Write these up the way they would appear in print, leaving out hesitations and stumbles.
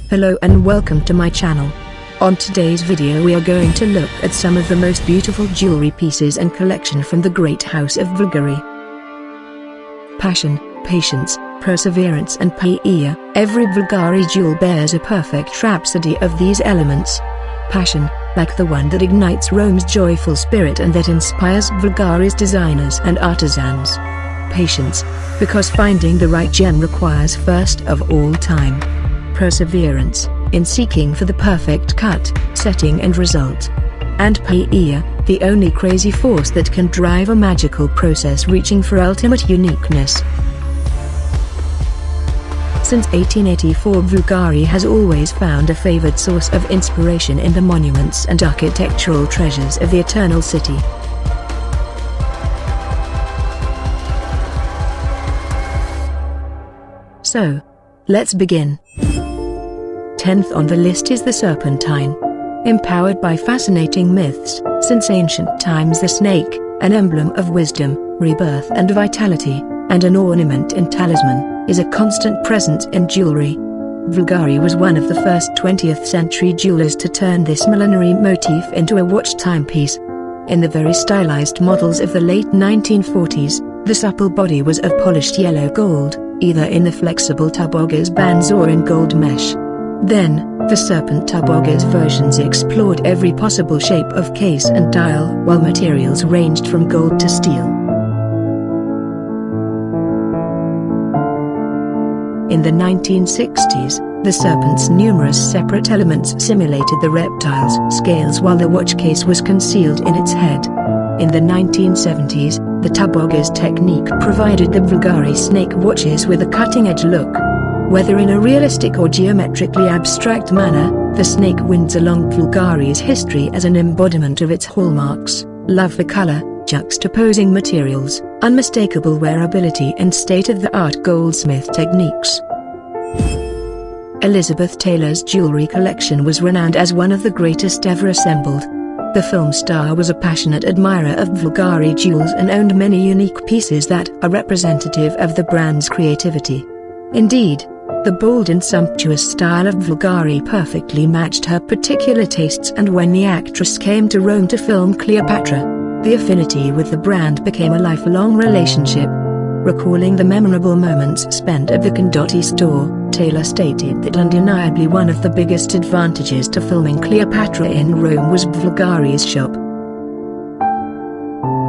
Hello and welcome to my channel. On today's video we are going to look at some of the most beautiful jewelry pieces and collection from the great house of Bulgari. Passion, patience, perseverance and paella. Every Bulgari jewel bears a perfect rhapsody of these elements. Passion, like the one that ignites Rome's joyful spirit and that inspires Bulgari's designers and artisans. Patience, because finding the right gem requires first of all time. Perseverance, in seeking for the perfect cut, setting and result. And paella, the only crazy force that can drive a magical process reaching for ultimate uniqueness. Since 1884 Bulgari has always found a favored source of inspiration in the monuments and architectural treasures of the Eternal City. So, let's begin. 10th on the list is the serpentine. Empowered by fascinating myths, since ancient times the snake, an emblem of wisdom, rebirth and vitality, and an ornament and talisman, is a constant presence in jewelry. Bulgari was one of the first 20th century jewelers to turn this millenary motif into a watch timepiece. In the very stylized models of the late 1940s, the supple body was of polished yellow gold, either in the flexible toboggas bands or in gold mesh. Then, the serpent toboggas versions explored every possible shape of case and dial, while materials ranged from gold to steel. In the 1960s, the serpent's numerous separate elements simulated the reptile's scales while the watch case was concealed in its head. In the 1970s, the toboggas technique provided the Bulgari snake watches with a cutting-edge look. Whether in a realistic or geometrically abstract manner, the snake wins along Bulgari's history as an embodiment of its hallmarks: love for color, juxtaposing materials, unmistakable wearability and state-of-the-art goldsmith techniques. Elizabeth Taylor's jewelry collection was renowned as one of the greatest ever assembled. The film star was a passionate admirer of Bulgari jewels and owned many unique pieces that are representative of the brand's creativity. Indeed, the bold and sumptuous style of Bulgari perfectly matched her particular tastes, and when the actress came to Rome to film Cleopatra, the affinity with the brand became a lifelong relationship. Recalling the memorable moments spent at the Condotti store, Taylor stated that undeniably one of the biggest advantages to filming Cleopatra in Rome was Bulgari's shop.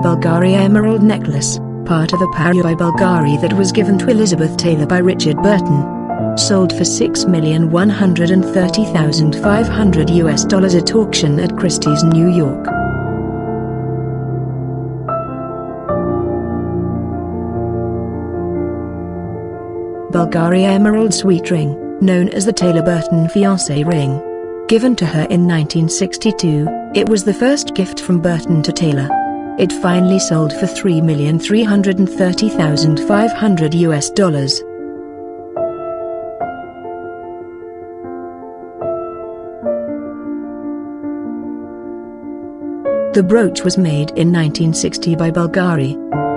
Bulgari Emerald Necklace, part of a Pari by Bulgari that was given to Elizabeth Taylor by Richard Burton. Sold for $6,130,500 at auction at Christie's, New York. Bulgari Emerald Sweet Ring, known as the Taylor Burton Fiancé Ring. Given to her in 1962, it was the first gift from Burton to Taylor. It finally sold for $3,330,500. The brooch was made in 1960 by Bulgari.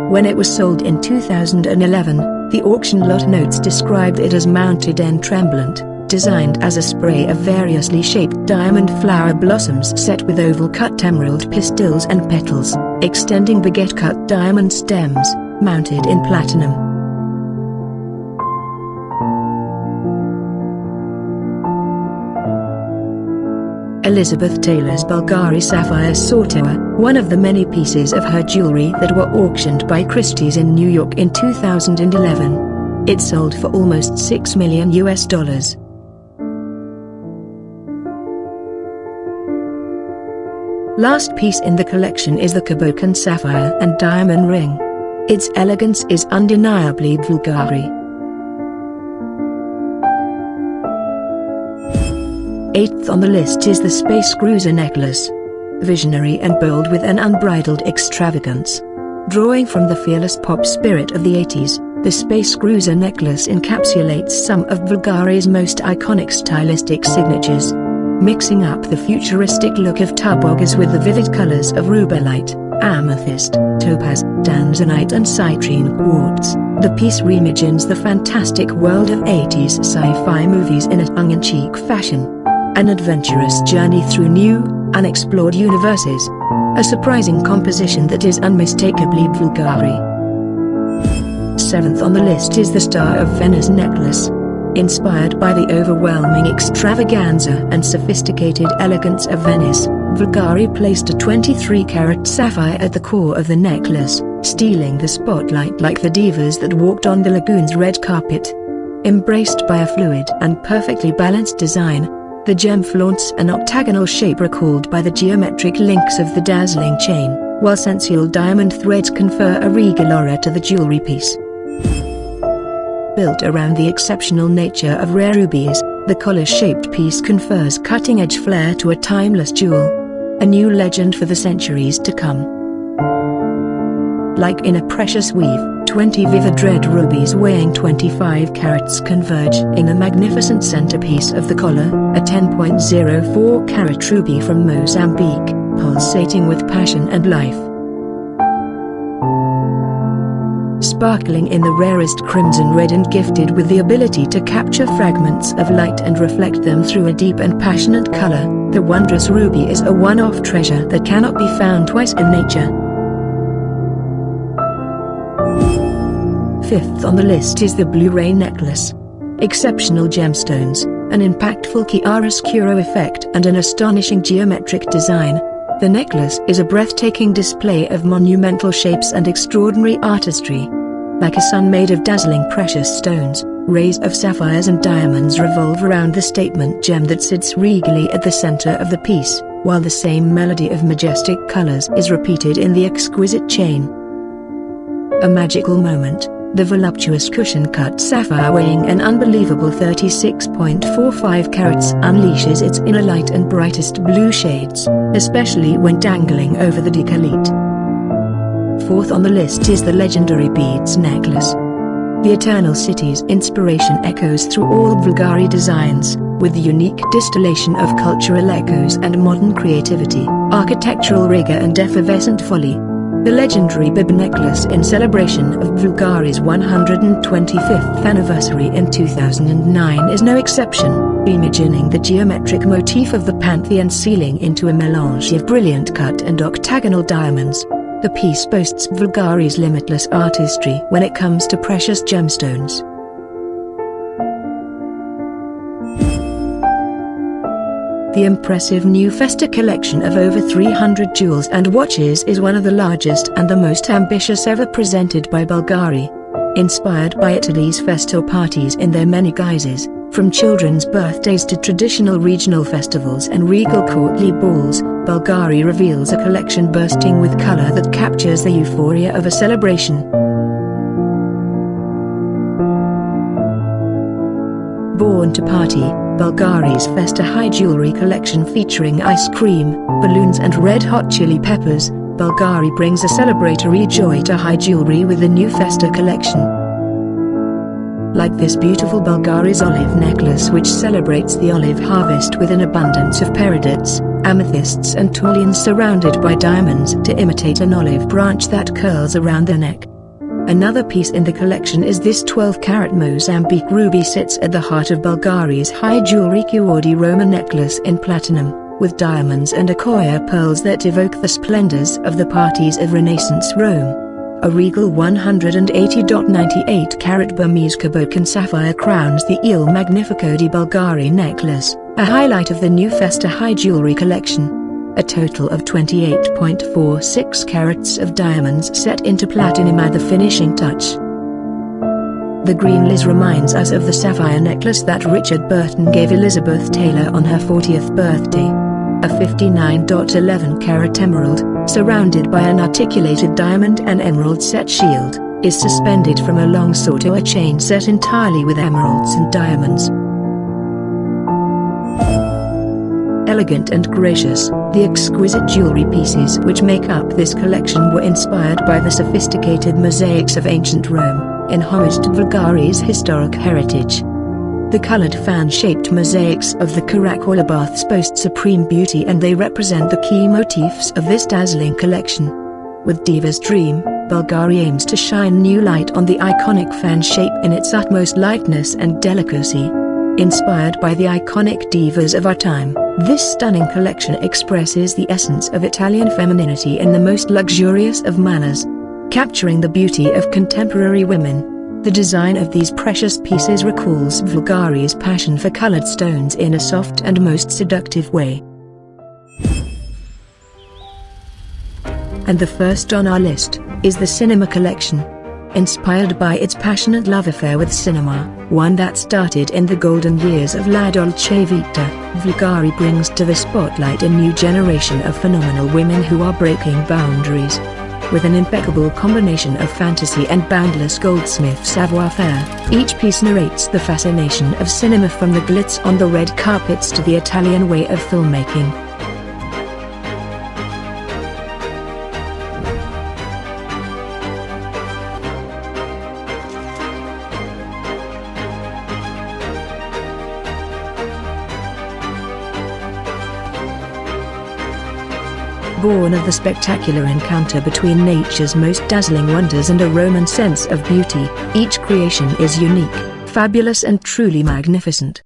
When it was sold in 2011, the auction lot notes described it as mounted en tremblant, designed as a spray of variously shaped diamond flower blossoms set with oval-cut emerald pistils and petals, extending baguette-cut diamond stems, mounted in platinum. Elizabeth Taylor's Bulgari Sapphire Sautour, one of the many pieces of her jewelry that were auctioned by Christie's in New York in 2011. It sold for almost $6 million. Last piece in the collection is the Cabocan Sapphire and Diamond Ring. Its elegance is undeniably Bulgari. 8th on the list is the Space Cruiser Necklace. Visionary and bold with an unbridled extravagance. Drawing from the fearless pop spirit of the 80s, the Space Cruiser Necklace encapsulates some of Bulgari's most iconic stylistic signatures. Mixing up the futuristic look of toboggas with the vivid colors of rubellite, amethyst, topaz, tanzanite and citrine quartz, The piece reimagines the fantastic world of 80s sci-fi movies in a tongue-in-cheek fashion. An adventurous journey through new, unexplored universes. A surprising composition that is unmistakably Bulgari. 7th on the list is the Star of Venice necklace. Inspired by the overwhelming extravaganza and sophisticated elegance of Venice, Bulgari placed a 23-carat sapphire at the core of the necklace, stealing the spotlight like the divas that walked on the lagoon's red carpet. Embraced by a fluid and perfectly balanced design, the gem flaunts an octagonal shape recalled by the geometric links of the dazzling chain, while sensual diamond threads confer a regal aura to the jewelry piece. Built around the exceptional nature of rare rubies, the collar-shaped piece confers cutting-edge flair to a timeless jewel. A new legend for the centuries to come. Like in a precious weave, 20 vivid red rubies weighing 25 carats converge in the magnificent centerpiece of the collar, a 10.04-carat ruby from Mozambique, pulsating with passion and life. Sparkling in the rarest crimson red and gifted with the ability to capture fragments of light and reflect them through a deep and passionate color, the wondrous ruby is a one-off treasure that cannot be found twice in nature. 5th on the list is the Blu-ray necklace. Exceptional gemstones, an impactful chiaroscuro effect and an astonishing geometric design. The necklace is a breathtaking display of monumental shapes and extraordinary artistry. Like a sun made of dazzling precious stones, rays of sapphires and diamonds revolve around the statement gem that sits regally at the center of the piece, while the same melody of majestic colors is repeated in the exquisite chain. A magical moment. The voluptuous cushion-cut sapphire weighing an unbelievable 36.45 carats unleashes its inner light and brightest blue shades, especially when dangling over the décolleté. 4th on the list is the legendary beads necklace. The Eternal City's inspiration echoes through all Bulgari designs, with the unique distillation of cultural echoes and modern creativity, architectural rigor and effervescent folly. The legendary bib necklace in celebration of Bulgari's 125th anniversary in 2009 is no exception, reimagining the geometric motif of the Pantheon ceiling into a melange of brilliant cut and octagonal diamonds. The piece boasts Bulgari's limitless artistry when it comes to precious gemstones. The impressive new Festa collection of over 300 jewels and watches is one of the largest and the most ambitious ever presented by Bulgari. Inspired by Italy's Festa parties in their many guises, from children's birthdays to traditional regional festivals and regal courtly balls, Bulgari reveals a collection bursting with color that captures the euphoria of a celebration. Born to party, Bulgari's Festa High Jewelry collection featuring ice cream, balloons and red-hot chili peppers, Bulgari brings a celebratory joy to high jewelry with the new Festa collection. Like this beautiful Bulgari's olive necklace which celebrates the olive harvest with an abundance of peridots, amethysts and toulians surrounded by diamonds to imitate an olive branch that curls around the neck. Another piece in the collection is this 12-carat Mozambique ruby sits at the heart of Bulgari's high jewelry Cuordi Roma necklace in platinum, with diamonds and Akoya pearls that evoke the splendors of the parties of Renaissance Rome. A regal 180.98-carat Burmese Kabokan sapphire crowns the Il Magnifico di Bulgari necklace, a highlight of the new Festa high jewelry collection. A total of 28.46 carats of diamonds set into platinum add the finishing touch. The green Liz reminds us of the sapphire necklace that Richard Burton gave Elizabeth Taylor on her 40th birthday. A 59.11-carat emerald, surrounded by an articulated diamond and emerald set shield, is suspended from a long sought-after chain set entirely with emeralds and diamonds. Elegant and gracious, the exquisite jewelry pieces which make up this collection were inspired by the sophisticated mosaics of ancient Rome, in homage to Bulgari's historic heritage. The colored fan-shaped mosaics of the Caracola baths boast supreme beauty and they represent the key motifs of this dazzling collection. With Diva's Dream, Bulgari aims to shine new light on the iconic fan shape in its utmost lightness and delicacy. Inspired by the iconic divas of our time, this stunning collection expresses the essence of Italian femininity in the most luxurious of manners. Capturing the beauty of contemporary women, the design of these precious pieces recalls Bulgari's passion for colored stones in a soft and most seductive way. And the first on our list is the Cinema Collection. Inspired by its passionate love affair with cinema, one that started in the golden years of La Dolce Vita, Bulgari brings to the spotlight a new generation of phenomenal women who are breaking boundaries. With an impeccable combination of fantasy and boundless goldsmith savoir-faire, each piece narrates the fascination of cinema, from the glitz on the red carpets to the Italian way of filmmaking. Born of the spectacular encounter between nature's most dazzling wonders and a Roman sense of beauty, each creation is unique, fabulous and truly magnificent.